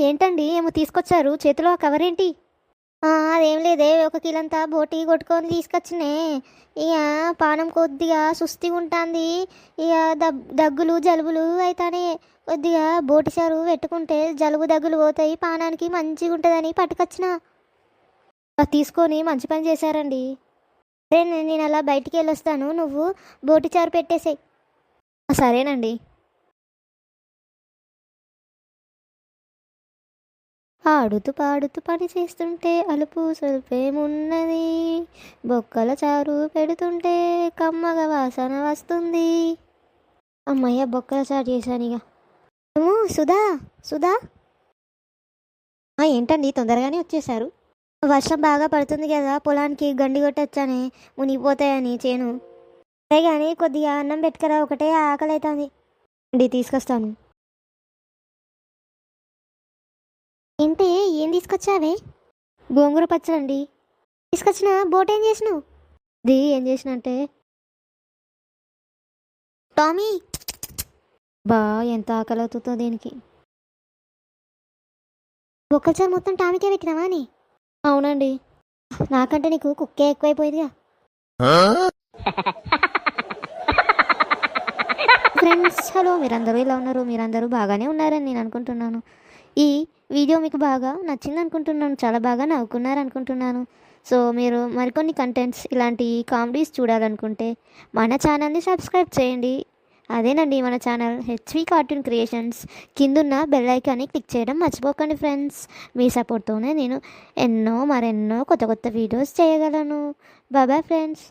ఏంటండి ఏమో తీసుకొచ్చారు చేతిలో ఆ కవర్ ఏంటి? అదేం లేదే, ఒక కిలంతా బోటి కొట్టుకొని తీసుకొచ్చినే. ఇక పానం కొద్దిగా సుస్తిగా ఉంటుంది. ఇక దగ్గులు జలుబులు అయితానే. కొద్దిగా బోటి సారు పెట్టుకుంటే జలుబు దగ్గులు పోతాయి, పానానికి మంచిగా ఉంటుందని పట్టుకొచ్చిన. తీసుకొని మంచి పని చేశారండి. అదే నేను అలా బయటికి వెళ్ళొస్తాను, నువ్వు బోటి చారు పెట్టేసేయి. సరేనండి. ఆడుతూ పాడుతూ పని చేస్తుంటే అలుపు సొల్పేమున్నది, బొక్కల చారు పెడుతుంటే కమ్మగ వాసన వస్తుంది. అమ్మయ్య, బొక్కల చారు చేశాను ఇక. సుధా, సుధా. ఏంటండి తొందరగానే వచ్చేసారు? వర్షం బాగా పడుతుంది కదా, పొలానికి గండి కొట్టొచ్చానే, మునిగిపోతాయని చేను. అదే కానీ కొద్దిగా అన్నం పెట్టుకరా, ఒకటే ఆకలి అవుతుంది. అండి తీసుకొస్తాను. ఏంటి ఏం తీసుకొచ్చావే? గోంగూర పచ్చడండి తీసుకొచ్చిన. బోట్ ఏం చేసినావు? ఇది ఏం చేసిన అంటే, టామీ బా ఎంత ఆకలి అవుతుందో దీనికి. బొక్కలచారు మొత్తం టామీకే పెట్టినావా అని? అవునండి. నాకంటే నీకు కుక్కే ఎక్కువైపోయిందిగా. ఫ్రెండ్స్, హలో, మీరందరూ ఇలా ఉన్నారు? మీరందరూ బాగానే ఉన్నారని నేను అనుకుంటున్నాను. ఈ వీడియో మీకు బాగా నచ్చింది అనుకుంటున్నాను, చాలా బాగా నవ్వుకున్నారు అనుకుంటున్నాను. సో మీరు మరికొన్ని కంటెంట్స్ ఇలాంటి కామెడీస్ చూడాలనుకుంటే మన ఛానల్ని సబ్స్క్రైబ్ చేయండి. అదేనండి మన ఛానల్ హెచ్వి కార్టూన్ క్రియేషన్స్. కిందున్న బెల్ ఐకాన్ని క్లిక్ చేయడం మర్చిపోకండి ఫ్రెండ్స్. మీ సపోర్ట్తోనే నేను మరెన్నో కొత్త కొత్త వీడియోస్ చేయగలను. Bye bye friends.